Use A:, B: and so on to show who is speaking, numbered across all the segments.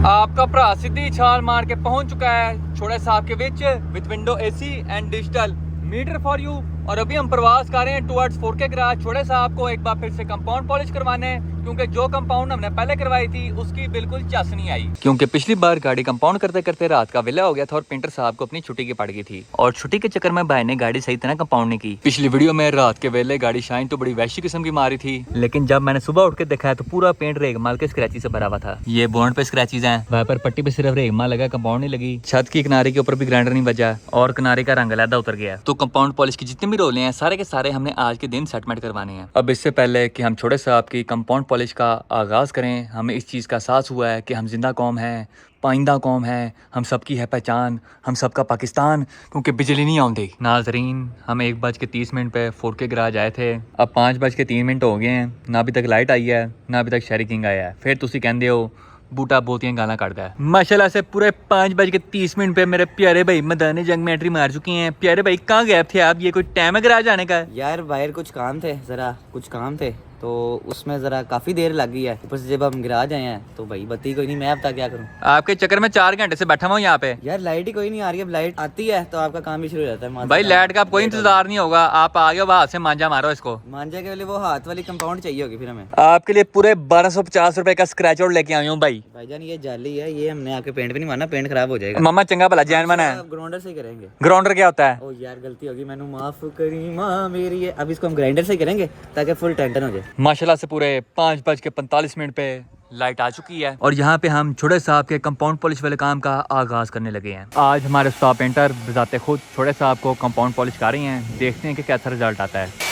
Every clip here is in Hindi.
A: आपका भरा सीधी छाल मार के पहुंच चुका है छोड़े साहब के which with window AC and digital meter for you. और अभी हम प्रवास कर रहे हैं टुवर्ड्स 4K गैराज। छोड़े साहब को एक बार फिर से कंपाउंड पॉलिश करवाने हैं, क्योंकि जो कंपाउंड हमने पहले करवाई थी उसकी बिल्कुल चस नहीं आई। क्योंकि पिछली बार गाड़ी कंपाउंड करते करते रात का वेला हो गया था और पेंटर साहब को अपनी छुट्टी की पड़ गई थी, और छुट्टी के चक्कर में भाई ने गाड़ी सही तरह कंपाउंड नहीं की। पिछली वीडियो में रात के वेले गाड़ी शाइन तो बड़ी वैशी किस्म की मारी थी, लेकिन जब मैंने सुबह उठ के देखा तो पूरा पेंट रेगमाल के स्क्रैचेस से भरा हुआ था। ये बोर्ड पे स्क्रैचेस हैं, वाइपर पट्टी पे सिर्फ रेगमाल लगा, कंपाउंड नहीं लगी। छत की किनारे के ऊपर भी ग्राइंडर नहीं बजा और किनारे का रंग अलहदा उतर गया। तो कंपाउंड पॉलिश की जितने भी रोले हैं सारे के सारे हमने आज के दिन सेटमेंट करवाने हैं। अब इससे पहले कि हम छोड़े साहब की कंपाउंड पॉलिश का आगाज करें, हमें इस चीज़ का एहसास हुआ है कि हम जिंदा कौम हैं, पाइंदा कौम है, हम सबकी है पहचान, हम सबका पाकिस्तान, क्योंकि बिजली नहीं आती। नाजरीन, हम 1:30 पे 4K गैराज आए थे, अब 5:03 हो गए हैं, ना अभी तक लाइट आई है ना अभी तक शेरी किंग आया है। फिर तुसी कहंदे हो बूटा बहुतियां गाना काटता है। माशाल्लाह से पूरे 5:30 पे मेरे प्यारे भाई मैदान जंग में एंट्री मार चुकी हैं। प्यारे भाई कहाँ गए थे आप? ये कोई टाइम है गैराज आने का?
B: यार बाहर कुछ काम थे, कुछ काम थे तो उसमें ज़रा काफ़ी देर लग गई है। ऊपर से जब हम गैराज आए हैं तो भाई बत्ती कोई नहीं, मैं अब तक क्या करूँ?
A: आपके चक्कर में 4 घंटे से बैठा हुआ यहाँ पे।
B: यार लाइट ही कोई नहीं आ रही है। अब लाइट आती है तो आपका काम भी शुरू हो जाता है।
A: भाई लाइट का कोई इंतजार नहीं होगा, आप आ गए हाथ से मांझा मारो इसको।
B: मांझा के लिए वो हाथ वाली कंपाउंड चाहिए होगी फिर हमें।
A: आपके लिए पूरे 1250 रुपए का स्क्रैच आउट लेके आई हूँ भाई।
B: भाईजान ये जाली है, ये हमने आके पेंट भी नहीं मारना, पेंट खराब हो जाएगा।
A: मामा चंगा भला जैन मन है।
B: ग्राइंडर से ही करेंगे।
A: ग्राइंडर क्या होता है?
B: ओ यार गलती होगी, मैंने माफ करी माँ मेरी। अब इसको हम ग्राइंडर से ही करेंगे ताकि फुल टेंशन हो जाए।
A: माशाल्लाह से पूरे 5:45 पे लाइट आ चुकी है और यहाँ पे हम छोड़े साहब के कंपाउंड पॉलिश वाले काम का आगाज करने लगे हैं। आज हमारे उस्ताद पेंटर बजाते खुद छोड़े साहब को कंपाउंड पॉलिश कर रही हैं। देखते हैं कि कैसा रिजल्ट आता है।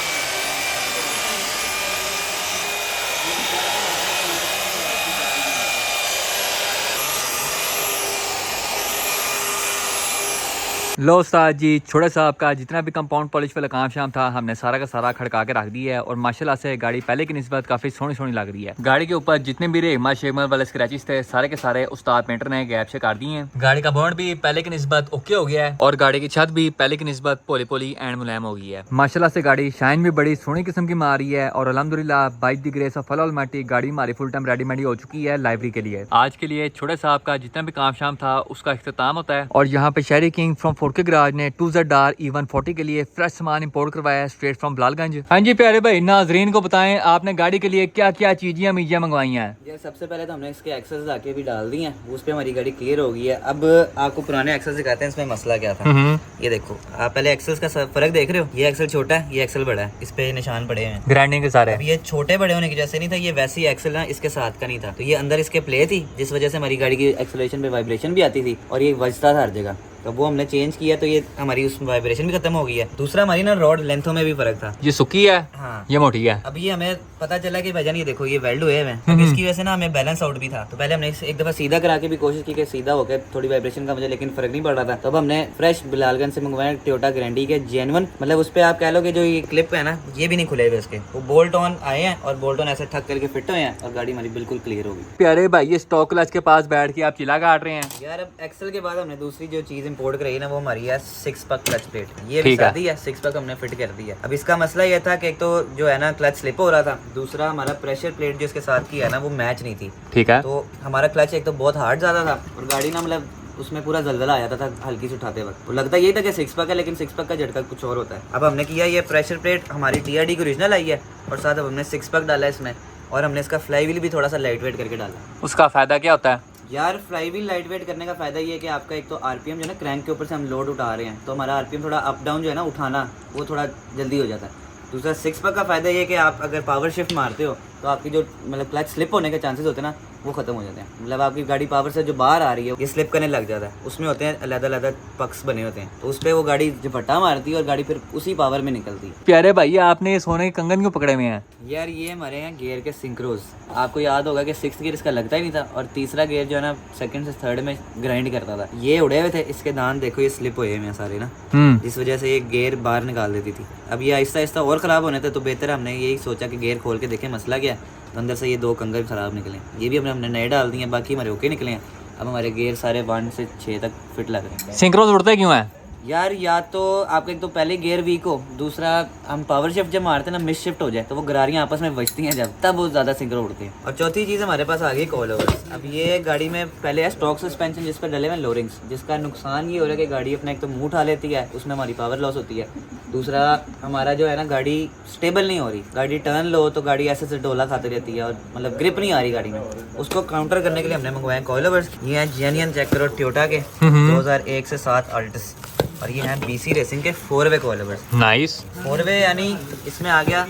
A: लो उस्ताद जी, छोड़े साहब का जितना भी कंपाउंड पॉलिश वाला काम शाम था हमने सारा का सारा खड़का के रख दिया है और माशाल्लाह से गाड़ी पहले की निस्बत काफी सोनी सोनी लग रही है। गाड़ी के ऊपर जितने भी रेगमा शेगमा वाले स्क्रैचेस थे सारे के सारे उस्ताद पेंटर ने गैप से कर दिए हैं। गाड़ी का बॉन्ड भी पहले की निस्बत ओके हो गया है और गाड़ी की छत भी पहले की निस्बत पोली पोली एंड मुलायम हो गई है। माशाल्लाह से गाड़ी शाइन भी बड़ी सोनी किस्म की मार रही है और अल्हम्दुलिल्लाह by the grace of Allah almighty गाड़ी हमारी फुल टाइम रेडीमेड हो चुकी है लाइब्रेरी के लिए। आज के लिए छोड़े साहब का जितना भी काम शाम था उसका इख्तिताम होता है और यहाँ पे शेरी किंग फ्रॉम 4K गैराज ने 2ZR E140 के लिए फ्रेश सामान इंपोर्ट करवाया है स्ट्रेट फ्रॉम बिलालगंज। हाँ जी प्यारे भाई, नाजरीन को बताएं आपने गाड़ी के लिए क्या क्या चीजें मीजिया मंगवाई हैं?
B: यार सबसे पहले तो हमने इसके एक्सेस आके भी डाल दी हैं, उस पे हमारी गाड़ी क्लियर हो गई है। अब आपको पुराने एक्सेस दिखाते हैं इसमें मसला क्या था। ये देखो, आप पहले एक्सेस का फर्क देख रहे हो, ये एक्सेल छोटा है, ये एक्सेल बड़ा है, इस पे निशान पड़े हैं
A: ग्राइंडिंग के सारे।
B: अब ये छोटे बड़े होने की जैसे नहीं था, ये वैसी एक्सेल ना इसके साथ का नहीं था, तो ये अंदर इसके प्ले थी जिस वजह से हमारी गाड़ी की एक्सेलरेशन पे वाइब्रेशन भी आती थी और ये बजता था हर जगह। तो वो हमने चेंज किया तो ये हमारी उस वाइब्रेशन भी खत्म हो गई है। दूसरा हमारी ना रॉड लेंथों में भी फर्क था,
A: ये सुखी है
B: हाँ
A: ये मोटी है।
B: अब ये हमें पता चला कि भाईजान ये देखो ये वेल्ड हुए हैं, अब इसकी वजह से ना हमें बैलेंस आउट भी था। तो पहले हमने एक दफा सीधा करा के भी कोशिश की कि सीधा होकर थोड़ी वाइब्रेशन का मुझे, लेकिन फर्क नहीं पड़ रहा था। तो अब हमने फ्रेश बिलालगंज से मंगवाया टोयोटा ग्रैंडी के जेन्युइन, मतलब उस पर आप कह लो कि जो ये क्लिप है ना ये भी नहीं खुले हुए उसके, वो बोल्ट ऑन आए हैं और बोल्ट ऑन ऐसे ठक करके फिट हुए हैं और गाड़ी हमारी बिल्कुल क्लियर हो गई।
A: प्यारे भाई ये स्टॉक क्लच के पास बैठ के आप चिल्ला काट रहे हैं
B: यार। अब एक्सेल के बाद हमने दूसरी जो चीज इंपोर्ट कराई ना वो हमारी है 6 क्लच प्लेट, ये भी सादी है, 6 हमने फिट कर दी है। अब इसका मसला ये था कि एक तो जो है ना क्लच स्लिप हो रहा था, दूसरा हमारा प्रेशर प्लेट जो इसके साथ की है ना वो मैच नहीं थी।
A: ठीक है,
B: तो हमारा क्लच एक तो बहुत हार्ड ज्यादा था और गाड़ी ना मतलब उसमें पूरा जलजला आ जाता था हल्की से उठाते वक्त। तो लगता यही था कि 6 है, लेकिन 6 का झटका कुछ और होता है। अब हमने किया ये प्रेशर प्लेट हमारी TRD की ओरिजिनल आई है और साथ अब हमने 6 डाला इसमें और हमने इसका फ्लाई व्हील भी थोड़ा सा लाइट वेट करके डाला।
A: उसका फायदा क्या होता है?
B: यार फ्लाई व्हील लाइट वेट करने का फायदा ये है कि आपका एक तो RPM जो है ना क्रैंक के ऊपर से हम लोड उठा रहे हैं तो हमारा RPM थोड़ा अप डाउन जो है ना उठाना वो थोड़ा जल्दी हो जाता है। दूसरा 6 का फायदा ये है कि आप अगर पावर शिफ्ट मारते हो तो आपकी जो मतलब क्लच स्लिप होने के चांसेस होते हैं ना वो खत्म हो जाते हैं। मतलब आपकी गाड़ी पावर से जो बाहर आ रही है ये स्लिप करने लग जाता है, उसमें होते हैं अलग-अलग पक्ष बने होते हैं, तो उस पर वो गाड़ी झपट्टा मारती है और गाड़ी फिर उसी पावर में निकलती है।
A: प्यारे भाई आपने ये सोने के कंगन क्यों पकड़े हुए हैं?
B: यार ये हमारे हैं गियर के सिंक्रोज। आपको याद होगा कि 6th गियर इसका लगता ही नहीं था और तीसरा गियर जो है ना 2nd से 3rd में ग्राइंड करता था। ये उड़े हुए थे, इसके दांत देखो ये स्लिप हुए हैं सारे ना, जिस वजह से ये गियर बाहर निकाल देती थी। अब ये आहिस्ता आहिस्ता और ख़राब होने थे तो बेहतर हमने यही सोचा कि गियर खोल के देखें मसला क्या है। तो अंदर से ये 2 कंगन ख़राब निकले, ये भी हमने नए डाल दिए, बाकी हमारे ओके निकले हैं। अब हमारे गियर सारे 1 से 6 तक फिट लग रहे हैं।
A: सिंक्रोज उड़ते क्यों है?
B: यार या तो आपका एक तो पहले गियर वीक हो, दूसरा हम पावर शिफ्ट जब मारते हैं ना मिस शिफ्ट हो जाए तो वो गरारियाँ आपस में बजती हैं जब, तब वो ज़्यादा सिंक्रो उड़ती है। और चौथी चीज़ हमारे पास आ गई कॉल ओवर्स। अब ये गाड़ी में पहले है स्टॉक सस्पेंशन जिस पर डले हुए लोरिंग्स, जिसका नुकसान ये हो रहा है कि गाड़ी अपना एक तो मुँह उठा लेती है, उसमें हमारी पावर लॉस होती है। दूसरा हमारा जो है ना गाड़ी स्टेबल नहीं हो रही, गाड़ी टर्न लो तो गाड़ी ऐसे से डोला खाती रहती है और मतलब ग्रिप नहीं आ रही गाड़ी में। उसको काउंटर करने के लिए हमने मंगवाए कॉल ओवर्स। ये हैं जेन्युइन चेक करो टोयोटा के 2001 से 7 अल्टस, और ये हैं BC रेसिंग के 4-वे कॉल ओवर्स।
A: नाइस।
B: 4-वे यानी इसमें आ गया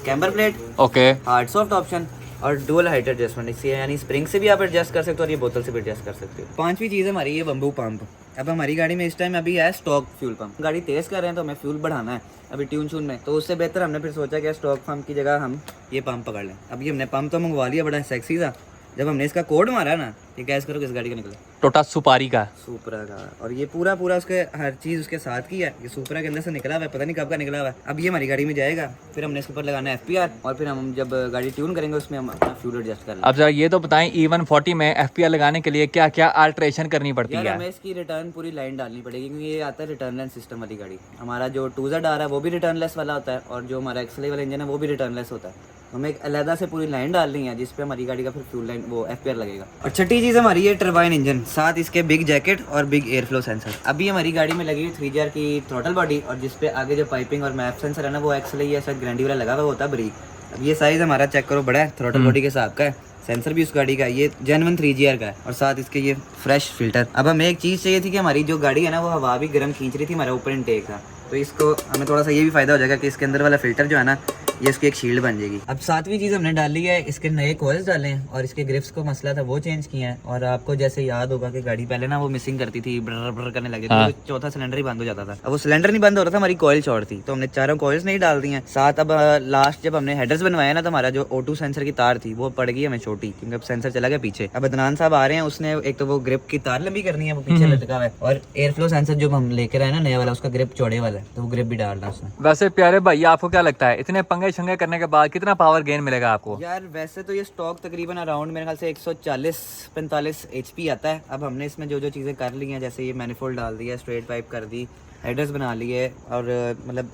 B: camber plate,
A: okay,
B: hard soft option और डुअल हाइट एडजस्टमेंट। इससे यानी स्प्रिंग से भी आप एडजस्ट कर सकते हो और ये बोतल से भी एडजस्ट कर सकते हो। 5वीं चीज़ है हमारी ये बम्बू पंप। अब हमारी गाड़ी में इस टाइम अभी है स्टॉक फ्यूल पंप। गाड़ी तेज़ कर रहे हैं तो हमें फ्यूल बढ़ाना है अभी ट्यून शून में, तो उससे बेहतर हमने फिर सोचा कि स्टॉक पंप की जगह हम ये पंप पकड़ लें। अब ये हमने पंप तो मंगवा लिया, बड़ा सेक्सी था। जब हमने इसका कोड मारा ना, ये गैस करो किस गाड़ी का निकला,
A: टोटा सुपारी का,
B: सुपरा का। और ये पूरा उसके हर चीज़ उसके साथ की है। ये सुपरा के अंदर से निकला हुआ है, पता नहीं कब का निकला हुआ है। अब ये हमारी गाड़ी में जाएगा, फिर हमने इसके ऊपर लगाना है FPR और फिर हम जब गाड़ी ट्यून करेंगे उसमें हम अपना फ्यूल एडजस्ट कर लेंगे।
A: अब जरा ये तो बताएं E140 में FPR लगाने के लिए क्या क्या अल्टरेशन करनी पड़ती
B: यार
A: है?
B: हमें इसकी रिटर्न पूरी लाइन डालनी पड़ेगी क्योंकि ये आता है रिटर्न लेस सिस्टम वाली गाड़ी। हमारा जो 2Z आ रहा है वो भी रिटर्न लेस वाला होता है और जो हमारा XLA वाला इंजन है वो भी रिटर्न लेस होता है। हमें एक अलहदा से पूरी लाइन डालनी है जिस पे हमारी गाड़ी का फिर फ्यूल लाइन वो FPR लगेगा। और छठी चीज़ हमारी ये टर्बाइन इंजन, साथ इसके बिग जैकेट और बिग एयर फ्लो सेंसर। अभी हमारी गाड़ी में लगी हुई 3GR की थ्रोटल बॉडी और जिस पे आगे जो पाइपिंग और मैप सेंसर है ना वो XLA या शायद ग्रैंडी वाला लगा हुआ होता है बरीक। अब ये साइज़ हमारा चेक करो बड़ा है, थ्रोटल बॉडी के हिसाब का है, सेंसर भी उस गाड़ी का ये जेन्युइन 3GR का है और साथ इसके ये फ्रेश फिल्टर। अब हमें एक चीज़ चाहिए थी कि हमारी जो गाड़ी है ना वो हवा भी गर्म खींच रही थी हमारा ऊपर इनटेक का, तो इसको हमें थोड़ा सा ये भी फ़ायदा हो जाएगा कि इसके अंदर वाला फिल्टर जो है ना ये इसकी एक शील्ड बन जाएगी। अब 7वीं चीज़ हमने डाली है, इसके नए कॉइल्स डाले हैं और इसके ग्रिप्स को मसला था वो चेंज किया है। और आपको जैसे याद होगा कि गाड़ी पहले ना वो मिसिंग करती थी, ब्रर ब्रर करने लगी थी, तो चौथा सिलेंडर ही बंद हो जाता था। अब वो सिलेंडर नहीं बंद हो रहा था, हमारी कॉइल शॉर्ट थी, तो हमने चारों कॉइल्स नहीं डाल दी हैं। साथ अब लास्ट जब हमने हेडर्स बनवाया ना तो हमारा जो O2 सेंसर की तार थी वो पड़ गई हमें छोटी, क्योंकि अब सेंसर चला गया पीछे। अब अदनान साहब आ रहे हैं, उसने एक तो वो ग्रिप की तार लंबी करनी है वो पीछे लटका हुआ है, और एयर फ्लो सेंसर जो हम लेकर आए ना नया वाला उसका ग्रिप चौड़े वाला है, तो वो ग्रिप भी डालना है उसने।
A: वैसे प्यारे भाई आपको क्या लगता है इतने पंगे शंगे करने के बाद कितना पावर गेन मिलेगा आपको?
B: यार वैसे तो ये स्टॉक तकरीबन अराउंड मेरे ख्याल से 140-45 HP आता है। अब हमने इसमें जो जो चीज़ें कर ली हैं, जैसे ये मैनिफोल्ड डाल दिया, स्ट्रेट पाइप कर दी, हेडर्स बना लिए और मतलब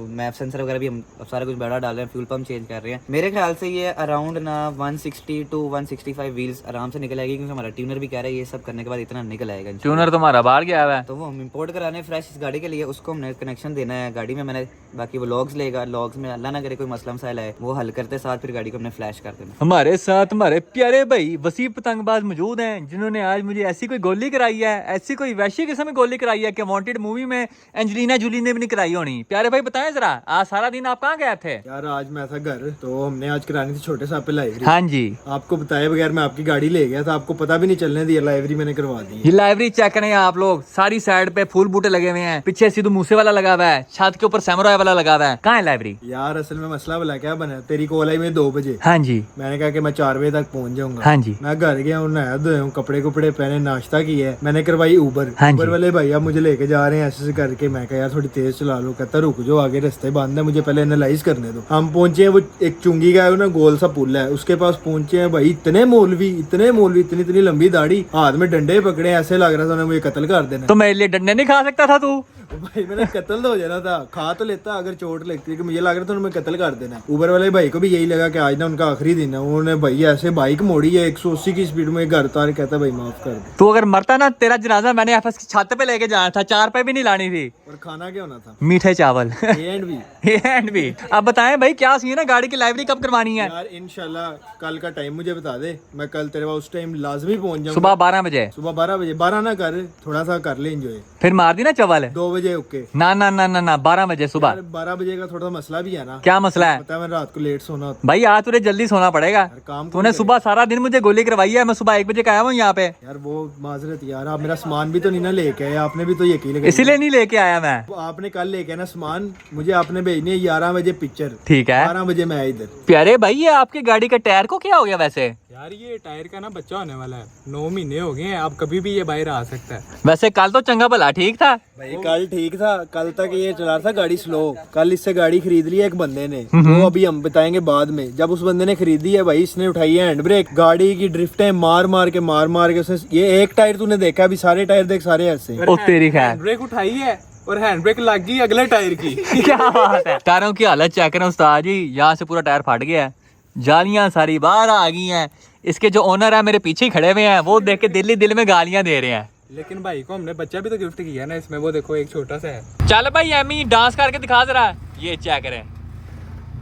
B: मैप सेंसर वगैरह भी हम सारा कुछ बड़ा डाल रहे हैं, फ्यूल पंप चेंज कर रहे हैं। मेरे ख्याल से ये अराउंड ना 160 to 165 व्हील्स आराम से निकल आएगी, क्योंकि हमारा ट्यूनर भी कह रहा है ये सब करने के बाद इतना निकल आएगा।
A: ट्यूनर तुम्हारा बाहर गया हुआ है,
B: तो वो हम इंपोर्ट कराने फ्रेश इस गाड़ी के लिए, उसको हमने कनेक्शन देना है गाड़ी में। मैंने बाकी वो लॉग्स लेगा, लॉग्स में अल्लाह ना करे कोई मसला मसाइल है वो हल करते साथ फिर गाड़ी को हमने फ्लैश कर देना।
A: हमारे साथ हमारे प्यारे भाई वसीम पतंगबाज मौजूद हैं जिन्होंने आज मुझे ऐसी कोई गोली कराई है, ऐसी कोई वैसी किस्म की गोली कराई है कि वांटेड मूवी में एंजेलिना जूली ने भी नहीं कराई होनी। प्यारे भाई बताएं जरा, आज सारा दिन आप कहाँ गए थे?
C: यार आज मैं था घर, तो हमने आज करानी थी छोटे साहब पे लाइब्रेरी।
A: हाँ जी,
C: आपको बताए बगैर मैं आपकी गाड़ी ले गया था, आपको पता भी नहीं चलने दिया, लाइब्रेरी मैंने करवा दी।
A: ये लाइब्रेरी चेक करें आप लोग, सारी साइड पे फूल बूटे लगे हुए हैं, पीछे सिद्धू मूसे वाला लगा हुआ है, छत के ऊपर सैमुराई वाला लगा हुआ है। कहाँ है लाइब्रेरी?
C: यार असल में मसला बोला क्या बना, तेरी कॉल आई में 2 बजे,
A: हाँ जी,
C: मैंने कहा कि मैं 4 बजे तक पहुंच जाऊंगा।
A: हाँ जी,
C: मैं घर गया हूँ, नहाया धोया हूँ, कपड़े कुपड़े पहने, नाश्ता किया है, मैंने करवाई ऊबर।
A: हाँ जी।
C: ऊबर वाले भैया मुझे लेके जा रहे हैं ऐसे करके, मैं कहा यार थोड़ी तेज चला लो, कहता रुक जो आगे रास्ते बंद है, मुझे पहले एनालाइज करने दो। हम पहुंचे हैं, वो एक चुंगी का है ना गोल सा पुल है, उसके पास पहुंचे हैं भाई, इतने मौलवी इतनी इतनी लंबी दाढ़ी, हाथ में डंडे पकड़े, ऐसे लग रहा था उन्हें मुझे कत्ल कर देना।
A: तो मेरे लिए डंडे नहीं खा सकता था तू?
C: भाई मैंने कत्ल तो हो जाना था, खा तो लेता अगर चोट लगती है, कि मुझे लग रहा था उन्हें कत्ल कर देना। ऊबर वाले भाई को भी यही लगा कि आज ना उनका आखिरी दिन है, उन्होंने भाई ऐसे बाइक मोड़ी है 180 की स्पीड में, घर तार कहता भाई माफ कर दे।
A: तू अगर मरता ना, तेरा जनाजा मैंने FS की छत पे लेके जाना था, 4 पे भी नहीं लानी थी।
C: और खाना क्या होना था?
A: मीठे चावल
C: एंड भी
A: एंड भी। अब बताएं भाई क्या सीन है, गाड़ी की लाइब्रेरी कब करवानी है?
C: यार इंशाल्लाह कल का टाइम मुझे बता दे, मैं कल तेरे पास उस टाइम लाजमी पहुंच जाऊंगा।
A: सुबह 12 बजे।
C: सुबह 12 बजे, 12 ना कर, थोड़ा सा कर ले एंजॉय।
A: फिर मार दी ना चवल?
C: 2 बजे ओके।
A: ना ना ना ना ना 12 बजे सुबह।
C: यार 12 बजे का थोड़ा सा मसला भी है ना।
A: क्या मसला है?
C: पता है मैं रात को लेट सोना होता
A: भाई आज तुझे जल्दी सोना पड़ेगा,
C: यार, काम
A: तूने सुबह सारा दिन मुझे गोली करवाई है, मैं सुबह 1 बजे का आया हूँ यहाँ पे।
C: यार वो माजरत यार, आप मेरा सामान भी तो नहीं ना लेके आए, आपने भी तो यकीन लगा,
A: इसीलिए नहीं लेके आया मैं।
C: आपने कल लेके आना सामान, मुझे आपने भेजनी है 11 बजे पिक्चर,
A: ठीक है
C: 12 बजे मैं आया इधर।
A: प्यारे भाई ये आपकी गाड़ी के टायर को क्या हो गया वैसे?
D: यार ये टायर का ना बच्चा होने वाला है, 9 महीने हो गए हैं, अब कभी भी ये बाहर आ सकता है।
A: वैसे कल तो चंगा भला ठीक था।
C: भाई कल ठीक था, कल तक ये चला रहा था गाड़ी स्लो, कल इससे गाड़ी खरीद ली है एक बंदे ने, वो अभी हम बताएंगे बाद में। जब उस बंदे ने खरीदी है भाई, इसने उठाई है हैंड ब्रेक, गाड़ी की ड्रिफ्टें मार मार के उसने, ये एक टायर तूने देखा, अभी सारे टायर देख सारे ऐसे।
A: ओ तेरी खैर।
D: ब्रेक उठाई है और हैंड ब्रेक लग गई अगले टायर की।
A: क्या बात है। टायरों की हालत चेक करें उस्ताद जी, यहाँ से पूरा टायर फट गया है, जालियां सारी बाहर आ गई हैं। इसके जो ओनर है मेरे पीछे ही खड़े हुए हैं, वो देख के दिल में गालियां दे रहे हैं।
D: लेकिन भाई को हमने बच्चा भी तो गिफ्ट किया ना इसमें, वो देखो एक छोटा सा है।
A: चल भाई एमी डांस करके दिखा जरा, ये चेक करें,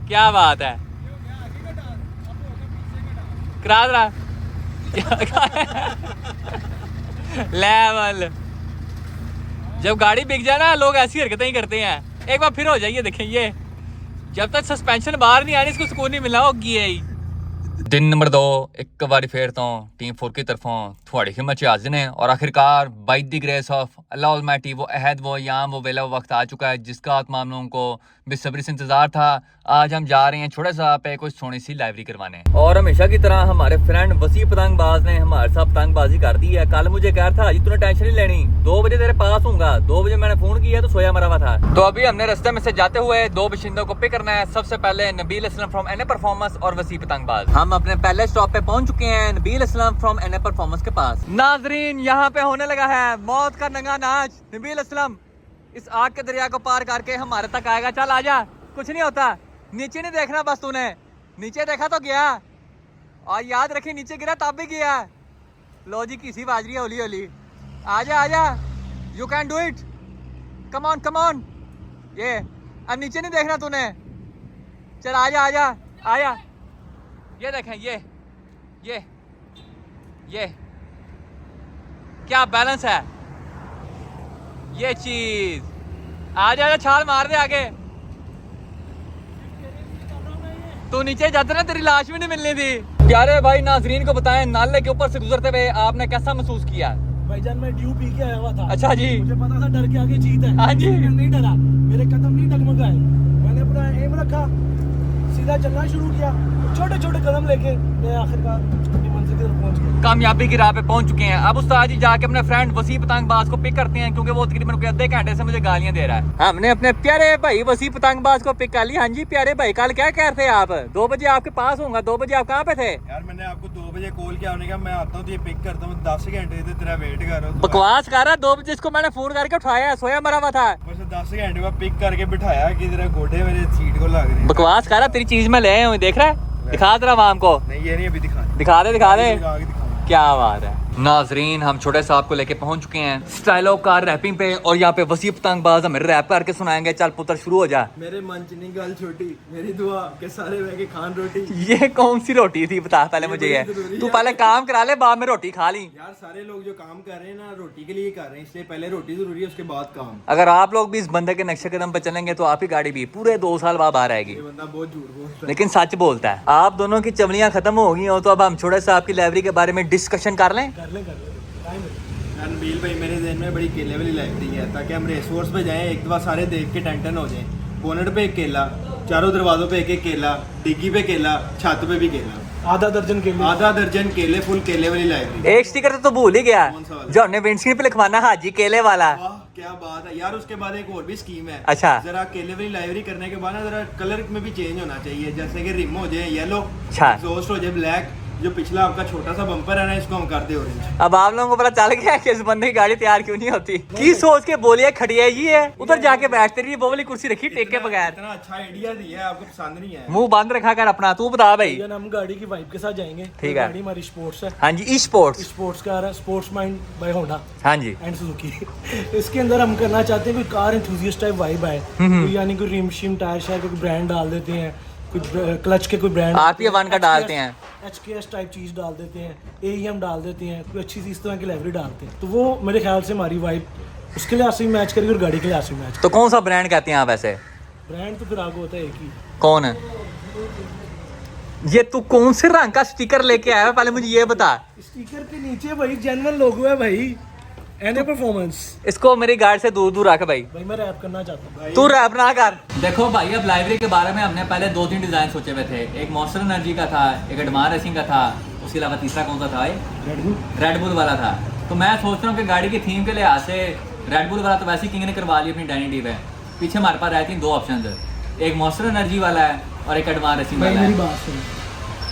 A: क्या बात है, करा जरा लेवल। जब गाड़ी बिक जाए ना लोग ऐसी हरकतें ही करते हैं। एक बार फिर हो जाइए, देखें ये जब तक सस्पेंशन बाहर नहीं आनी इसको सुकून नहीं मिला होगी है। दिन नंबर 2 एक बार फिर तो टीम 4 की तरफों थोड़ी हिम्मत से हाजिर हैं और आखिरकार by the grace of Allah almighty वो अहद वो याम वो वेला वो वक्त आ चुका है जिसका आप मामलों को बेसब्री से इंतजार था। आज हम जा रहे हैं छोटे सा पे कुछ सोनी सी लाइब्रेरी करवाने, और हमेशा की तरह हमारे फ्रेंड वसी पतंगबाज ने हमारे साथ पतंगबाजी कर दी है। कल मुझे कह रहा था जी तूने टेंशन नहीं लेनी, 2 बजे तेरे पास हूँगा। 2 बजे मैंने फोन किया तो सोया मरा हुआ था। तो अभी हमने रास्ते में से जाते हुए 2 बशिंदों को पिक करना है। सबसे पहले Nabeel Aslam from NA performance और वसी पतंगबाज। हम अपने पहले स्टॉप पे पहुंच चुके हैं, Nabeel Aslam from NA performance के पास। नाजरीन यहाँ पे होने लगा है मौत का नंगा नाच। नबील असलम इस आग के दरिया को पार करके हमारे तक आएगा। चल आजा, कुछ नहीं होता, नीचे नहीं देखना बस, तूने नीचे देखा तो गया, और याद रखी नीचे गिरा तब भी गया। लो जी किसी बाज रही है होली होली, आजा आजा, you can do it, come on come on. ये अब नीचे नहीं देखना तूने, चल आजा आजा आया। ये देखें ये क्या बैलेंस है, ये चीज आजा आजा, छाल मार दे आगे। तू नीचे जाते ना तेरी लाश भी नहीं मिलनी थी। प्यारे भाई नाजरीन को बताएं नाले के ऊपर से गुजरते हुए आपने कैसा महसूस किया?
E: भाईजान मैं ड्यू पी के आया हुआ था।
A: अच्छा जी,
E: मुझे पता था डर के आगे जीत है।
A: हाँ जी।
E: लेकिन नहीं डरा, मेरे कदम नहीं डगमगाए, मैंने अपना एम रखा, सीधा चलना शुरू किया, छोटे छोटे कदम लेके मैं आखिरकार अपनी मंजिल की तरफ पहुंच गया।
A: कामयाबी की राह पे पहुंच चुके हैं। अब उस्ताद जी जाके अपने फ्रेंड वसी पतंगबाज को पिक करते हैं क्योंकि वो तकरीबन कोई आधे घंटे से मुझे गालियां दे रहा है। हमने अपने प्यारे भाई वसी पतंगबाज को पिक कर लिया। हाँ जी प्यारे भाई, कल क्या कह रहे थे आप? 2 बजे आपके पास होऊंगा। 2 बजे आप कहाँ पे थे?
C: यार मैंने आपको 2 बजे कॉल किया, उन्होंने कहा मैं आता हूँ तो ये पिक करता हूँ, 10 घंटे से तेरा वेट कर रहा हूँ।
A: बकवास कर रहा। 2 बजे इसको मैंने फोन करके उठाया, सोया मरा हुआ था।
C: बस 10 घंटे बाद पिक करके बिठाया कि तेरा गोडे मेरे सीट को लग रहे हैं।
A: बकवास कर रहा, तेरी चीज में ले आया हूँ, देख रहा है? दिखा तेरा वाम को,
C: नहीं ये नहीं अभी दिखा
A: दिखा दे दिखा दे।
C: दिखा के दिखा।
A: क्या बात है नाजरीन, हम छोटे साहब को लेके पहुंच चुके हैं स्टाइलो कार रैपिंग पे, और यहाँ पे वसी पतंगबाज हमें रैप करके सुनाएंगे। चल पुत्र शुरू हो जा।
C: मेरे मन च नहीं गल छोटी, मेरी दुआ के सारे बह के खान रोटी।
A: ये कौन सी रोटी थी बता पहले मुझे ये।
C: बड़ी जरूरी
A: तू
C: है।
A: पहले काम करा ले, बाद में रोटी खा ली।
C: यार सारे लोग जो काम कर रहे हैं ना रोटी के लिए कर रहे हैं, इसलिए पहले रोटी जरूरी है उसके बाद काम।
A: अगर आप लोग भी इस बंदे के नक्शे कदम पे चलेंगे तो आपकी गाड़ी भी पूरे 2 साल बाद बाहर आएगी।
C: ये बंदा बहुत झूठ बोल रहा है।
A: लेकिन सच बोलता है। आप दोनों की चमड़ियां खत्म हो गई हो तो अब हम छोटे साहब की लाइब्रेरी के बारे में डिस्कशन कर लें।
E: कर ले टाइम है।
C: यार नबील भाई मेरे दिन में बड़ी केले वाली लाइब्रेरी है ताकि हम रेस कोर्स पे जाएं, एक दफा सारे देख के टेंशन हो जाएं। बोनट पे एक केला, चारों दरवाजों पे एक एक केला, डिग्गी पे केला, छत पे भी केला,
E: आधा दर्जन के लिए
C: आधा दर्जन केले, फुल केले वाली लाइब्रेरी।
A: एक स्टिकर तो भूल ही गया
C: कौन सा वाला?
A: जो हमने विंडस्क्रीन पे लिखवाना हाजी केले वाला।
C: वाह क्या बात है यार। उसके बाद एक और भी स्कीम है।
A: अच्छा।
C: जरा केले वाली लाइब्रेरी करने के बाद ना जरा कलर में भी चेंज होना चाहिए, जैसे कि रिम हो जाए येलो,
A: अच्छा।
C: एग्जॉस्ट हो जाए ब्लैक, जो पिछला आपका छोटा सा बम्पर है ना इसको हम कर दे ऑरेंज।
A: अब आप लोगों को पता चल गया कि इस बंदे की गाड़ी तैयार क्यों नहीं होती। की सोच के बोलिए खड़िया ये है, उधर जाके बैठते रहिए, वो वाली कुर्सी रखी टेक के बगैर।
C: इतना अच्छा आइडिया दिया है, आपको पसंद नहीं है।
A: मुंह बंद रखा कर अपना। तू बता भाई।
E: भाईजान हम गाड़ी की वाइब के साथ जाएंगे।
A: ठीक है।
E: गाड़ी हमारी स्पोर्ट्स है।
A: हाँ जी, ई स्पोर्ट्स।
E: स्पोर्ट्स कार है, स्पोर्ट्स माइंड बाय होंडा
A: हाँ जी।
E: And Suzuki. इसके अंदर हम करना चाहते हैं कोई कार एंथुसियास्ट टाइप वाइब आए, कोई यानी कोई रिम शिम टायर शायर कोई ब्रांड डाल देते हैं, कुछ क्लच के कोई ब्रांड
A: RPA1 का डालते हैं,
E: HKS टाइप चीज डाल देते हैं, AEM डाल देते हैं, कोई अच्छी सी इस तरह की लाइब्रेरी डालते हैं, तो वो मेरे ख्याल से हमारी वाइब उसके लिए आसी मैच करेगी और गाड़ी के लिए आसी मैच।
A: तो कौन सा ब्रांड कहते हैं आप वैसे?
E: ब्रांड तो फिर आगे होता है एक ही।
A: कौन है ये? तू कौन से रंग का स्टिकर लेके आया है पहले मुझे ये बता।
E: स्टिकर के नीचे भाई जेन्युइन लोगो है भाई, एनए परफॉर्मेंस।
A: इसको मेरी गाड़ी से दूर दूर रख भाई।
E: भाई मैं रैप करना चाहता हूँ।
A: तू रैप ना कर। देखो भाई अब लाइब्रेरी के बारे में हमने पहले 2-3 डिजाइन सोचे हुए थे। एक मॉन्स्टर एनर्जी का था, एक एडवांस रेसिंग का था, उसके अलावा तीसरा कौन सा था? रेड बुल वाला था। तो मैं सोच रहा हूँ कि गाड़ी की थीम के लिहाज से रेड बुल वाला तो वैसे ही किंग ने करवा लिया अपनी डाइनिंग टीम है। पीछे हमारे पास रहती हैं 2 ऑप्शन, एक मॉन्स्टर एनर्जी वाला है और एक एडवांस रेसिंग
E: भाई
A: वाला
E: मेरी
A: है।
E: बात सुन,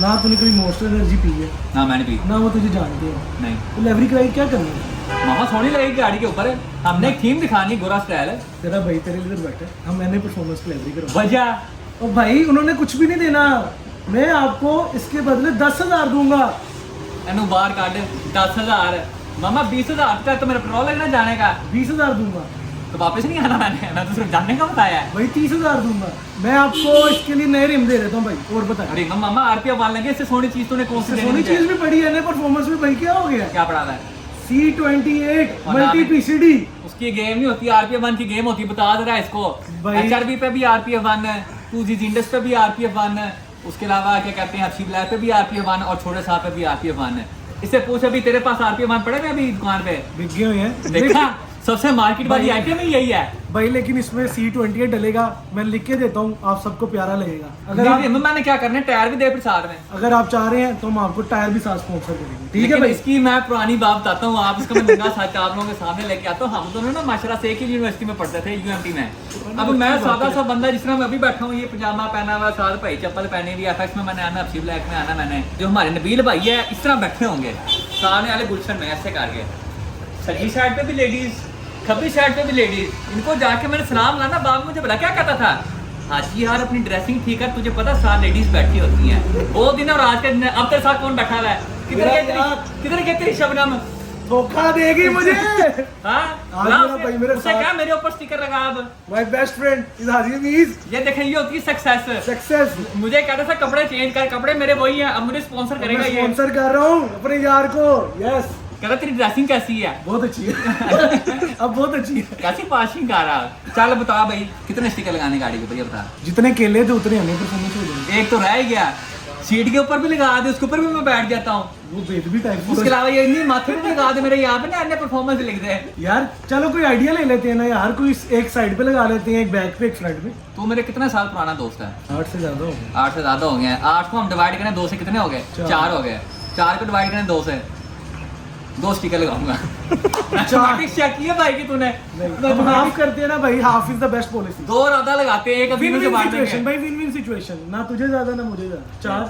E: ना तूने कभी मॉन्स्टर एनर्जी पी है
A: ना मैंने भी
E: ना वो तुझे जानते हो,
A: नहीं।
E: तो लाइब्रेरी कराई क्या करनी है?
A: मामा सोनी लगेगी गाड़ी के ऊपर। हमने एक थीम दिखानी, गोरा स्टाइल है।
E: तेरा भाई तेरे लिए बैठा है, हम मैंने परफॉर्मेंस डिलीवरी करो।
A: वजह
E: और भाई उन्होंने कुछ भी नहीं देना, मैं आपको इसके बदले 10,000 दूंगा।
A: एनु बाहर काट 10,000। मामा 20,000 का तो मेरा पेट्रोल लगना जाने का,
E: 20,000 दूंगा।
A: तो वापस नहीं आना मैं तो सिर्फ जाने का बताया है।
E: भाई 30,000 दूंगा मैं आपको, इसके लिए नए रिम दे देता हूँ भाई। और बताए
A: अरे मामा आरपीएफ मान लेंगे, इससे सोनी चीज तूने कौन सी देनी
E: सोनी
A: मुझे?
E: चीज भी पड़ी है ना परफॉर्मेंस में भाई, क्या हो गया?
A: क्या पड़ा है?
E: C28
A: और
E: मल्टी
A: नाम-
E: पीसीडी।
A: उसकी गेम नहीं होती, आरपीएफ 1 की गेम होती है, बता दे रहा है इसको।
E: भाई-
A: HRB पे भी आरपीएफ 1 है, 2G इंडस पे भी आरपीएफ 1 है, उसके अलावा क्या कहते हैं अच्छी ब्लैक पे भी आरपीएफ 1 और छोटे साहब पे भी आरपीएफ 1 है। इससे पूछ अभी तेरे पास आरपीएफ 1 पड़े हैं अभी दुकान पे?
E: बिक गए हुए हैं
A: देखा, सबसे मार्केट वाली आइटम ही यही है।
E: भाई, लेकिन इसमें C28 डलेगा, मैं लिख के देता हूँ, आप सबको प्यारा लगेगा। अगर आप
A: मैंने क्या करना है, टायर भी दे फिर साथ में।
E: अगर आप चाह रहे हैं तो हम आपको टायर भी साथ स्पॉन्सर करेंगे, ठीक है
A: लेकिन
E: भाई?
A: इसकी मैं पुरानी बात बताता हूँ, आप इसका मैं नंगा सच आप लोगों के सामने लेके आता हूँ। हम दोनों ना माशाल्लाह से एक ही यूनिवर्सिटी में पढ़ते थे, UMT में। अब मैं सादा सा बंदा, जिस तरह मैं अभी बैठा हूँ, ये पजामा पहना हुआ, साथ भाई चप्पल पहनी हुई, FX में मैंने आना, अच्छी ब्लैक में आना मैंने। जो हमारे नबील भाई है इस तरह बैठे होंगे सामने वाले गुलशन में ऐसे करके, सजी साइड पे भी लेडीज, खब्बी साइड पे भी लेडीज। इनको जाके मैंने सलाम लाना, बाप मुझे बड़ा क्या कहता था, हाजी यार अपनी ड्रेसिंग ठीक है, तुझे पता साथ लेडीज बैठी होती हैं। वो दिन और आज के दिन, अब तेरे साथ कौन बैठा हुआ है? किधर गई तेरी शबनम?
E: धोखा देगी मुझे।
A: हाँ?
E: आज
A: लाओ
E: मेरा
A: उसे-
E: भाई मेरे
A: उसे
E: साथ-
A: क्या मेरे ऊपर स्टिकर लगा अब।
E: माय बेस्ट फ्रेंड इज हाजी मीज
A: ये देखें, ये होती है सक्सेस।
E: सक्सेस।
A: मुझे कहता था कपड़े चेंज कर, कपड़े मेरे वही हैं, अब मुझे स्पॉन्सर करेगा ये।
E: स्पॉन्सर कर रहा हूँ अपने यार को। यस,
A: कहता तेरी ड्रेसिंग कैसी है?
E: बहुत अच्छी है। अब बहुत अच्छी है।
A: कैसी पाशिंग कर रहा? चल बता भाई, कितने स्टिकर लगाने गाड़ी के भैया बता।
E: जितने केले थे उतने हमें परफॉर्मेंस हो जाएंगे।
A: एक तो रह ही गया, सीट के ऊपर भी लगा दे, उसके ऊपर भी मैं बैठ जाता हूँ।
E: वो बेदबी टाइप
A: उसके अलावा ये नहीं माथे पे भी लगा दे मेरे, यहाँ पे ना अन्य परफॉर्मेंस लिख दे।
E: यार चलो कोई आइडिया ले लेते हैं ना यार, कोई एक साइड पे लगा लेते हैं, एक बैक पे एक फ्रंट पे।
A: तू मेरे कितने साल पुराना दोस्त है?
E: 8 से ज्यादा हो गए।
A: 8 से ज्यादा हो गए। 8 को हम डिवाइड करें 2 से, कितने हो गए? 4 हो गए। 4 को डिवाइड करें 2 से, 2 स्टिकर लगाऊंगा। चेक किया भाई कि तूने?
E: अब हाफ करते हैं ना भाई, half is the best policy.
A: 2 ज्यादा लगाते हैं, एक अभी
E: विन
A: मुझे
E: विन
A: बांट
E: सिचुएशन
A: देंगे।
E: भाई, विन विन सिचुएशन, ना तुझे ज्यादा ना मुझे ज्यादा।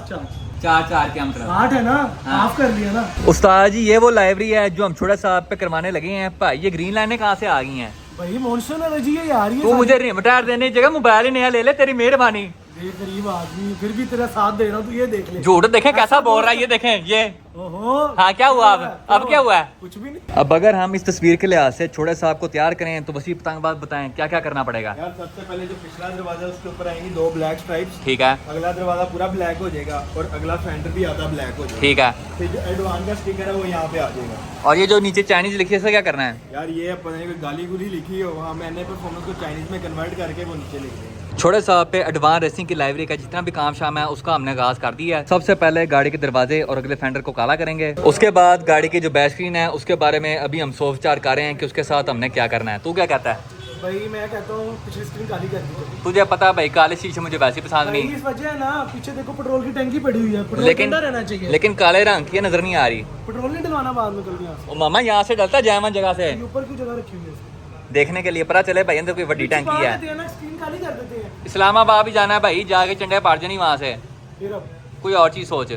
E: 4
A: 4 के हम तरफ।
E: 8 है ना,
A: हाँ।
E: हाफ कर लिया ना।
A: उस्ताद जी, ये वो लाइब्रेरी है जो हम छोटा साहब पे करवाने लगे हैं। भाई ये ग्रीन लाइनें कहाँ से आ गई हैं?
E: भाई मॉनसून एनर्जी है यार ये।
A: तू मुझे रिम टायर देने की जगह मोबाइल ही नया ले ले, तेरी मेहरबानी।
E: ये गरीब आदमी फिर भी तेरा साथ दे रहा हूँ, तू ये देख ले।
A: झूठ देखें कैसा बोल रहा है, ये देखें ये।
E: ओहो,
A: हाँ, क्या हुआ अब क्या हुआ है?
E: कुछ भी नहीं।
A: अब अगर हम इस तस्वीर के लिहाज से छोटे साहब को तैयार करें तो वसी पतंग बात बताएं, क्या क्या करना पड़ेगा?
C: यार सबसे पहले जो पिछला दरवाजा है उसके ऊपर आएंगी 2 ब्लैक स्ट्राइप्स।
A: ठीक है,
C: अगला दरवाजा पूरा ब्लैक हो जाएगा और अगला फेंडर भी आधा ब्लैक हो जाएगा।
A: ठीक है।
C: फिर जो एडवांस का स्टिकर है वो यहाँ पे आ जाएगा।
A: और ये जो नीचे चाइनीज लिखी है इसका क्या करना है?
C: यार ये पता नहीं कोई गाली गुली लिखी हो, वहाँ मैंने परफॉर्मेंस को चाइनीज में कन्वर्ट करके वो नीचे लिख देंगे।
A: छोटे साहब पे एडवांस रेसिंग की लाइब्रेरी का जितना भी काम शाम है उसका हमने आगाज कर दिया है। सबसे पहले गाड़ी के दरवाजे और अगले फेंडर को काला करेंगे। उसके बाद गाड़ी की जो बैक स्क्रीन है उसके बारे में अभी हम सोच विचार कर रहे हैं कि उसके साथ हमने क्या करना है। तू क्या कहता है?
E: भाई मैं कहता हूँ पिछली स्क्रीन काली कर दी।
A: तुझे पता है भाई, काले शीशे मुझे वैसे पसंद
E: भाई
A: नहीं,
E: इस वजह है ना, पीछे देखो पेट्रोल की टंकी पड़ी हुई है, पेट्रोल
A: लेकिन
E: ठंडा रहना चाहिए।
A: लेकिन काले रंग की नजर नहीं आ रही।
E: पेट्रोल नहीं डलवाना बाद में कल यहाँ से।
A: ओ मामा, यहाँ से डलता जायमन जगह से,
E: ये ऊपर की जगह रखी हुई है,
A: देखने के लिए पता चले भाई अंदर कोई बड़ी टंकी है।
E: स्क्रीन काली कर देते हैं।
A: इस्लामाबाद भी जाना है भाई, जाके चंडे पाड़ जानी वहाँ से।
E: फिर अब
A: कोई और चीज सोच।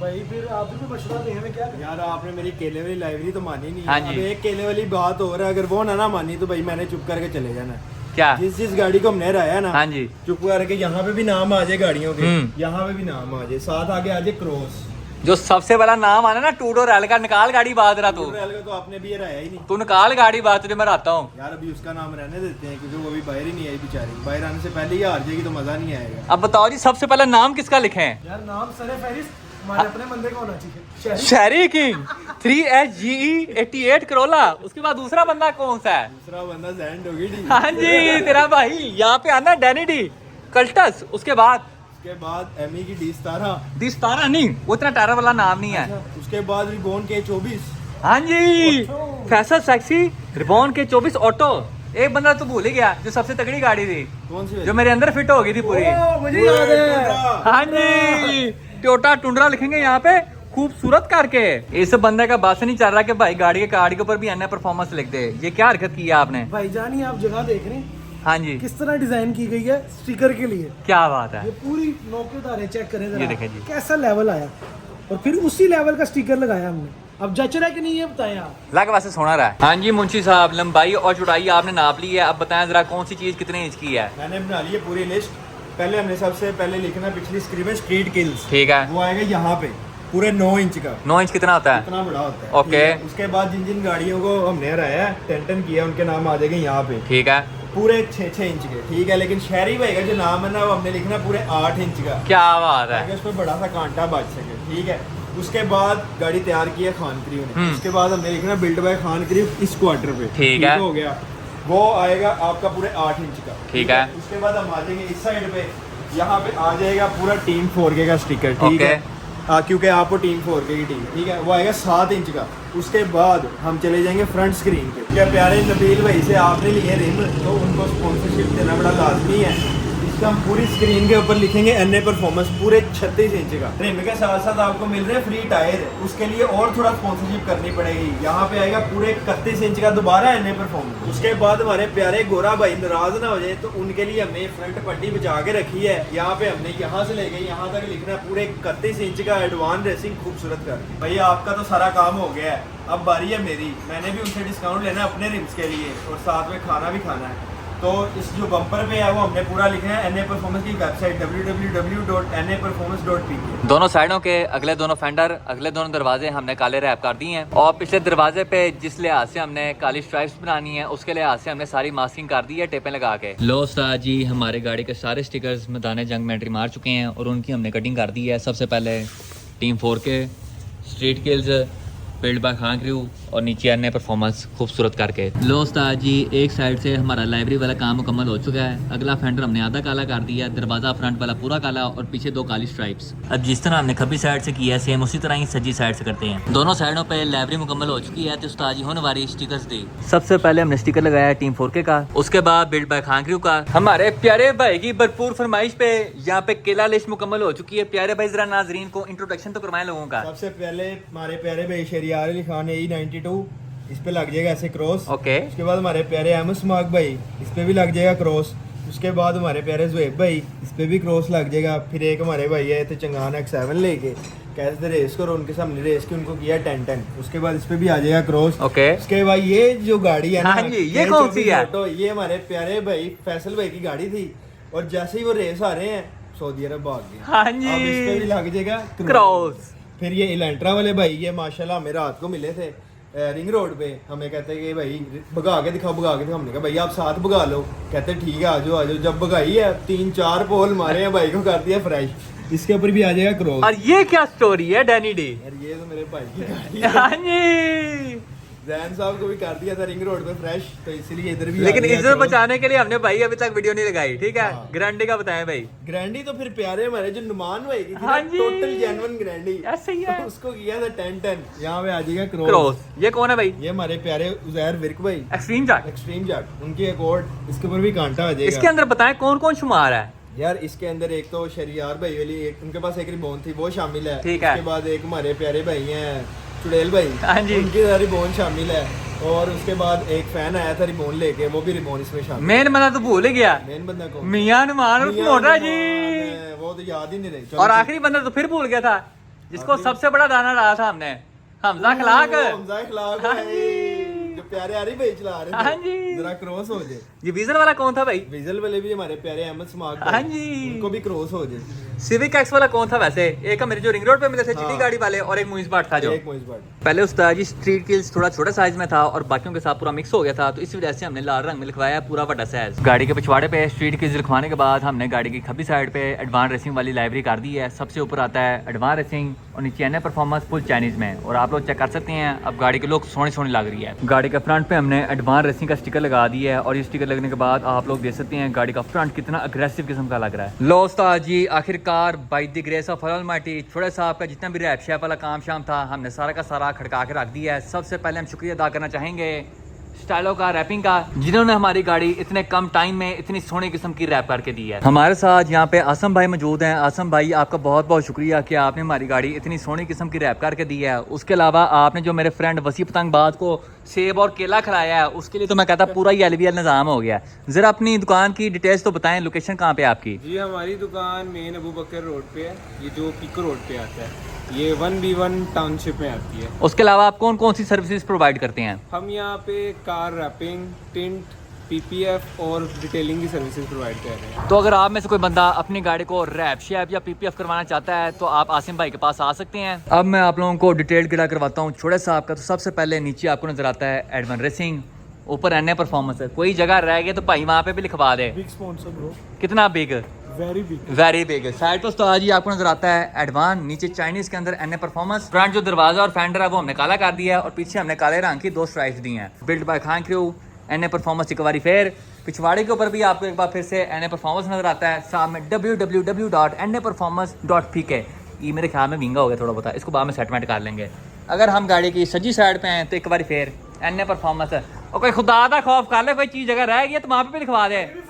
E: भाई फिर आप भी मशवरा दें, हमें क्या करें?
C: यार आपने मेरी केले वाली लाइब्रेरी तो मानी नहीं।
A: हाँ जी।
C: अब एक केले वाली बात हो रहा है, अगर वो ना मानी तो भाई मैंने चुप करके चले जाना।
A: क्या?
C: जिस गाड़ी को हमने रहा है ना,
A: हाँ जी,
C: चुप करके यहाँ पे भी नाम आ जाए गाड़ियों के,
A: हम्म।
C: यहाँ पे भी नाम आ जाए, साथ आगे आ जाए क्रॉस।
A: जो सबसे बड़ा नाम आना ना टूडो रैल का, निकाल गाड़ी बात रहा तू।
C: रेल का तो आपने भी ये रहा ही नहीं।
A: तू निकाल गाड़ी बात, तुझे मैं रहता हूँ।
C: यार अभी उसका नाम रहने देते हैं क्योंकि वो अभी बाहर ही नहीं आई बेचारी, बाहर आने से पहले ही हार जाएगी तो मजा नहीं आएगा।
A: अब बताओ जी, सबसे पहले नाम किसका लिखें?
E: यार नाम सरे फहरिस्त हमारे अपने बंदे का होना चाहिए।
A: शहरी किंग 3SGE88 करोला। उसके बाद दूसरा बंदा कौन सा है?
C: दूसरा बंदा जैंड होगी डी।
A: हाँ जी, तेरा भाई यहाँ पे आना डैनी डी कल्टस। उसके बाद
C: उसके बाद एमी की D17।
A: दिस्तारा नहीं, वो इतना टायर वाला नाम नहीं है।
C: उसके बाद रिबोन के 24।
A: हाँ जी, फैसल सेक्सी रिबॉन के 24 ऑटो। एक बंदा तो भूल ही गया जो सबसे तगड़ी गाड़ी थी,
C: कौन सी?
A: जो मेरे अंदर फिट हो गई थी पूरी।
E: ओ, मुझे याद है।
A: हाँ जी, टोयोटा टुंड्रा लिखेंगे यहाँ पे खूबसूरत करके। इस बंदे का बस नहीं चल रहा कि भाई गाड़ी के कार्ड के ऊपर भी अन्य परफॉर्मेंस लिख दे। ये क्या हरकत की है आपने?
E: भाईजान, ये आप जगह देख रहे हैं
A: हाँ जी,
E: किस तरह डिजाइन की गई है स्टिकर के लिए।
A: क्या बात है।
E: ये पूरी नौकेदार है, चेक करें जरा।
A: ये देखें जी।
E: कैसा लेवल आया, और फिर उसी लेवल का स्टिकर लगाया हमने। अब जच रहा है कि नहीं ये बताएं आप।
A: लग वैसे सोना रहा है। हाँ जी मुंशी साहब, लंबाई और चौड़ाई आपने नाप ली है, अब बताएं जरा कौन सी चीज़ कितने इंच की है।
C: मैंने बना ली है पूरी लिस्ट। पहले हमने सबसे पहले लिखना पिछली स्क्रीन में स्ट्रीट किल्स,
A: ठीक है।
C: वो आएगा यहाँ पे पूरे 9 इंच का।
A: 9 इंच कितना होता है?
C: इतना बड़ा होता है।
A: ओके।
C: ठीक है? उसके बाद जिन जिन गाड़ियों को हमने हराया है 10 किया, उनके नाम आ जाएंगे यहाँ पे
A: ठीक है।
C: पूरे 6 इंच के। ठीक है, लेकिन शहरी भाई का जो नाम है ना, वो हमने लिखना पूरे 8 इंच का,
A: क्या बात है।
C: ताकि उसमें बड़ा सा कांटा बच सके। ठीक है, उसके बाद गाड़ी तैयार की है खान क्रीव ने। उसके बाद हमने लिखना बिल्ड बाय खान क्रीव इस क्वार्टर पे।
A: ठीक है।
C: हो गया, वो आएगा आपका पूरे 8 इंच का।
A: ठीक है।
C: उसके बाद हम आ जाएंगे इस साइड पे, यहाँ पे आ जाएगा पूरा टीम 4K का स्टिकर। ठीक
A: ओके।
C: है, क्योंकि आपको टीम 4K की टीम, ठीक है, वो आएगा 7 इंच का। उसके बाद हम चले जाएंगे फ्रंट स्क्रीन पे। क्या प्यारे नबील भाई से आपने लिए रिम, तो उनको स्पॉन्सरशिप देना बड़ा लाजमी है। इसका हम पूरी स्क्रीन के ऊपर लिखेंगे NA परफॉर्मेंस, पूरे 36 इंच का। रिम के साथ साथ आपको मिल रहे हैं फ्री टायर, उसके लिए और थोड़ा स्पॉन्सरशिप करनी पड़ेगी। यहाँ पे आएगा पूरे 31 इंच का दोबारा NA परफॉर्मेंस। उसके बाद हमारे प्यारे गोरा भाई नाराज ना हो जाए, तो उनके लिए हमने फ्रंट पट्टी बचा के रखी है। यहाँ पे हमने यहाँ से लेके यहाँ तक लिखना है पूरे 31 इंच का एडवांस रेसिंग खूबसूरत कर। भैया आपका तो सारा काम हो गया है, अब बारी है मेरी। मैंने भी उनसे डिस्काउंट लेना है अपने रिम्स के लिए, और साथ में खाना भी खाना है। तो इस जो बम्पर पे है वो हमने पूरा लिखा है NA परफॉर्मेंस की वेबसाइट www.naperformance.pk।
A: दोनों साइडों के अगले दोनों फेंडर, अगले दोनों दरवाजे हमने काले रैप कर दिए हैं, और पिछले दरवाजे पे जिस लिहाज से हमने काली स्ट्राइप्स बनानी है, उसके लिहाज से हमने सारी मास्किंग कर दी है टेपें लगा के। लो उस्ताद जी, हमारे गाड़ी के सारे स्टिकर्स मैदान जंग में एंट्री मार चुके हैं, और उनकी हमने कटिंग कर दी है। सबसे पहले team 4K, street kills, build by Khan crew, और नीचे अन्य परफॉर्मेंस खूबसूरत करके। लो उस्ताद जी, एक साइड से हमारा लाइब्रेरी वाला काम मुकम्मल हो चुका है। अगला फेंडर हमने आधा काला कर दिया, दरवाजा फ्रंट वाला पूरा काला, और पीछे 2 काली स्ट्राइप्स। अब जिस तरह हमने खब्बी साइड से किया है, सेम उसी तरह ही सज्जी साइड से करते हैं। दोनों साइडों पे लाइब्रेरी मुकम्मल हो चुकी है, तो उस्ताद जी होने वाली स्टिकर्स दी। सबसे पहले हमने स्टिकर लगाया टीम 4K का, उसके बाद बिल्ड बाय खान क्रू का। हमारे प्यारे भाई की भरपूर फरमाइश पे यहाँ पे केला लिस्ट मुकम्मल हो चुकी है। प्यारे भाई जरा नाजरीन को इंट्रोडक्शन तो करवाएं लोगों का।
C: सबसे पहले हमारे प्यारे भाई शरियार अली खान AE92, इस पे लग जाएगा ऐसे क्रॉस।
A: ओके।
C: उसके बाद हमारे प्यारे अहमद स्मार्क भाई, इस पे भी लग जाएगा क्रॉस। उसके बाद हमारे प्यारे जुएब भाई, इस पे भी क्रॉस लग जाएगा। फिर एक हमारे भाई है तो चंगान X7 लेके कैसे थे रेस करो, उनके सामने रेस की उनको किया 10-10। उसके बाद इस पे भी आ जाएगा क्रॉस।
A: ओके।
C: उसके बाद ये जो गाड़ी है ना,
A: हाँ जी, ये कौन सी है?
C: ये हमारे प्यारे भाई फैसल भाई की गाड़ी थी, और जैसे ही वो रेस आ रहे हैं सऊदी अरब भाग गए।
A: हाँ जी।
C: अब इस पे भी लग जाएगा
A: क्रॉस।
C: फिर ये इलेंट्रा वाले भाई, ये माशाल्लाह हमें रात को मिले थे रिंग रोड पे। हमें कहते हैं कि भाई भगा के दिखाओ, भगा के दिखाओ। हमने कहा भाई आप साथ भगा लो। कहते ठीक है, आ जाओ। जब भगाई है 3-4 पोल मारे हैं, भाई को कर दिया फ्रेश। इसके ऊपर भी आ जाएगा क्रॉस।
A: और ये क्या स्टोरी है डैनी डी?
C: यार ये तो मेरे भाई की गाड़ी है।
A: हाँ जी।
C: जैन साहब को भी कर दिया था रिंग रोड पे फ्रेश, तो इसलिए इधर भी
A: लेकिन इज्जत बचाने के लिए हमने भाई अभी तक वीडियो नहीं लगाई, ठीक है?
C: हाँ।
A: गारंटी का बताएं भाई।
C: ग्रैंडी तो फिर प्यारे हमारे जो नुमान भाई की थी,
A: हाँ जी।
C: टोटल जेन्युइन ग्रैंडी,
A: ऐसे ही है।
C: उसको किया था 10-10। यहाँ पे आ जाएगा
A: क्रॉस। ये कौन है भाई?
C: ये हमारे प्यारे उजैर विर्क भाई
A: एक्सट्रीम जाट।
C: एक्सट्रीम जाट, उनकी अकॉर्ड। इसके ऊपर भी कांटा आ जाएगा।
A: इसके अंदर बताएं कौन कौन शुमार है?
C: यार इसके अंदर एक तो शरियार भाई वाली, एक उनके पास एक रिबोन थी, वो शामिल है।
A: ठीक है।
C: उसके बाद एक हमारे प्यारे भाई हैं चुड़ैल भाई,
A: हाँ जी।
C: उनकी रिबोन शामिल है। और उसके बाद एक फैन आया था रिबोन लेके, वो भी रिबोन इसमें शामिल।
A: मेन बंदा तो भूल ही गया,
C: मेन बंदा कौन?
A: मियां नुमान और
C: मियां
A: मोटा
C: नुमान
A: जी।
C: है, वो तो याद ही नहीं रही। चलो
A: और आखिरी बंदा तो फिर भूल गया था, जिसको सबसे बड़ा दाना रहा था हमने, हमजा खलाक।
C: हमजा खलाक
A: हाँ
C: भाई,
A: जी।
C: जो प्यारे आरी भाई चला रहे थे।
A: हाँ जी।
C: जरा क्रॉस हो जाए।
A: ये वीजल वाला कौन था भाई?
C: विजल वाले भी हमारे प्यारे अहमद स्मार्क
A: हाँ जी।
C: उनको भी क्रॉस हो जाए।
A: सिविक एक्स वाला कौन था वैसे? एक मेरे जो रिंग रोड पे मिले थे चिट्टी
C: हाँ।
A: गाड़ी वाले, और एक मुइज बाट था जो।
C: एक मोइज बाट।
A: पहले उस्ताद जी स्ट्रीट किल्स थोड़ा छोटा साइज में था, और बाकियों के साथ पूरा मिक्स हो गया था, तो इस वजह से हमने लाल रंग में लिखवाया पूरा बड़ा साइज। गाड़ी के पिछवाड़े पे स्ट्रीट किल्स लिखवाने के बाद हमने गाड़ी की खब्बी साइड पे एडवांस रेसिंग वाली लाइब्रेरी कर दी है। सबसे ऊपर आता है एडवांस रेसिंग, और नीचे अन्य परफॉर्मेंस फुल चाइनीज में। और आप लोग चेक कर सकते हैं, अब गाड़ी के लोग सोनी सोनी लग रही है। गाड़ी के फ्रंट पे हमने एडवांस रेसिंग का स्टिकर लगा दिया है, और ये स्टिकर लगने के बाद आप लोग देख सकते हैं गाड़ी का फ्रंट कितना अग्रेसिव किस्म का लग रहा है। लो उस्ताद जी, आखिरकार by the grace of almighty छोटे साहब का जितना भी रैप शैप वाला काम शाम था, हमने सारा का सारा खड़का के रख दिया है। सबसे पहले हम शुक्रिया अदा करना चाहेंगे स्टाइलो का, रैपिंग का, जिन्होंने हमारी गाड़ी इतने कम टाइम में इतनी सोने किस्म की रैप करके दी है। हमारे साथ यहाँ पे आसम भाई मौजूद हैं। आसम भाई, आपका बहुत बहुत शुक्रिया कि आपने हमारी गाड़ी इतनी सोनी किस्म की रैप करके दी है। उसके अलावा आपने जो मेरे फ्रेंड वसी पतंगबाज को सेब और केला खिलाया है, उसके लिए तो मैं कहता पूरा ही LVL निज़ाम हो गया। ज़रा अपनी दुकान की डिटेल्स तो बताएं, लोकेशन कहाँ पे आपकी?
D: जी हमारी दुकान मेन अबू बकर रोड पे है, ये जो पीको रोड पे आता है। ये 1B1 टाउनशिप में आती है।
A: उसके अलावा आप कौन कौन सी सर्विसेज प्रोवाइड करते हैं?
D: हम यहाँ पे कार रैपिंग, टिंट, पीपीएफ और डिटेलिंग की सर्विसेज प्रोवाइड कर रहे हैं।
A: तो अगर आप में से कोई बंदा अपनी गाड़ी को रैप शैप या पीपीएफ करवाना चाहता है तो आप आसिम भाई के पास आ सकते हैं। अब मैं आप लोगों को डिटेल गिरा करवाता हूँ छोटे साहब का। तो सबसे पहले नीचे आपको नजर आता है एडवन रेसिंग, ऊपर एनए परफॉर्मेंस है। कोई जगह रह गई तो भाई वहाँ पे भी लिखवा दे।
E: बिग स्पॉन्सर ब्रो,
A: कितना big?
E: Very big.
A: Very big. Side पर तो आज ही आपको नजर आता है एडवान, नीचे चाइनीज के अंदर एनए परफॉर्मेंस। फ्रंट जो दरवाजा और फेंडर है वो हमने काला कर दिया है और पीछे हमने काले रंग की 2 स्ट्राइप्स दी हैं। Build by Khan crew, NA performance एक बारी फिर। पिछवाड़े के ऊपर भी आपको एक बार फिर से एनए परफॉर्मेंस नजर आता है। साथ में www.naperformance.pk। ये मेरे ख्याल में महंगा हो गया थोड़ा बहुत, इसको बाद में सेटमेंट कर लेंगे। अगर हम गाड़ी की सज्जी साइड पे हैं तो एक बार फिर एनए परफॉर्मेंस है। और कोई खुदा दा खौफ कर ले, कोई चीज़ अगर रह गई तो वहाँ पे भी लिखवा दे।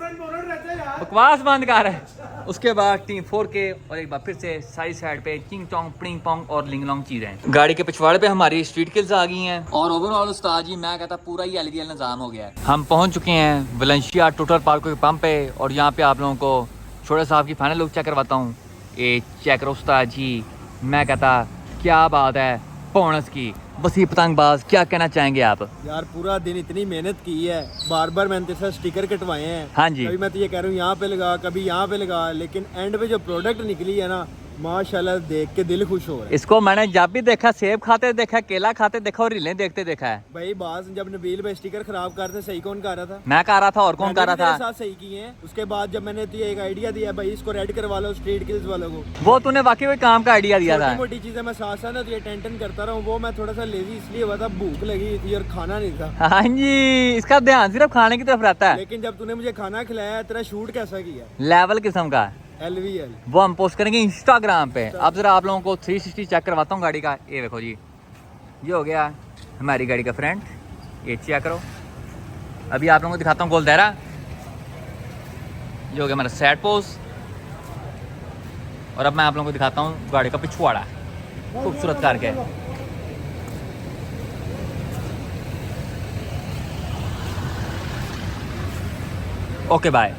A: बकवास बंद कर है। उसके बाद टीम 4K और एक बार फिर से सारी साइड पे चिंग चोंग पिंग पोंग और लिंग लोंग चीजें। गाड़ी के पिछवाड़े पे हमारी स्ट्रीट किल्स आ गई हैं और ओवरऑल उस्ताद जी मैं कहता पूरा ही एलवीएल निज़ाम हो गया है। हम पहुंच चुके हैं वलेंशिया टोटल पार्को के पंप पे और यहाँ पे आप लोगों को छोटे साहब की फाइनल लुक चेक करवाता हूँ। ये चेक करो उस्ताद जी, मैं कहता क्या बात है बोनस की। बस ये पतंगबाज क्या कहना चाहेंगे आप?
C: यार पूरा दिन इतनी मेहनत की है, बार बार मैंने तेरे साथ स्टिकर कटवाए हैं।
A: हाँ जी।
C: कभी मैं तो ये कह रहा हूँ यहाँ पे लगा, कभी यहाँ पे लगा, लेकिन एंड पे जो प्रोडक्ट निकली है ना, माशाल्लाह देख के दिल खुश हो रहा है।
A: इसको मैंने जब भी देखा सेब खाते देखा, केला खाते देखा और रीलें देखते देखा है।
C: भाई बाज जब नबील भाई स्टिकर खराब करते सही कौन कर रहा था?
A: मैं कर रहा था और कौन कर रहा
C: मैंने भी
A: था?
C: तेरे साथ सही किए हैं। उसके बाद जब मैंने तुझे एक आइडिया दिया भाई इसको रेड करवा लो स्ट्रीट किल्स वालों को,
A: वो तूने वाकई कोई काम का आइडिया दिया था।
C: छोटी मोटी चीजें मैं साथ साथ ना तुझे टेंशन करता रहा हूँ। वो मैं थोड़ा सा लेजी इसलिए हुआ था, भूख लगी थी और खाना नहीं था।
A: हाँ जी, इसका ध्यान सिर्फ खाने की तरफ रहता है।
C: लेकिन जब तूने मुझे खाना खिलाया, तेरा शूट कैसा किया?
A: लेवल किस्म का
C: LVL।
A: वो हम पोस्ट करेंगे इंस्टाग्राम पे। अब जरा आप लोगों को 360 चेक करवाता हूँ गाड़ी का। ये देखो जी, ये हो गया हमारी गाड़ी का फ्रंट, ये चेक करो। अभी आप लोगों को दिखाता हूँ गोलदारा। ये हो गया हमारा सेट पोस्ट और अब मैं आप लोगों को दिखाता हूँ गाड़ी का पिछवाड़ा खूबसूरत करके। Okay bye.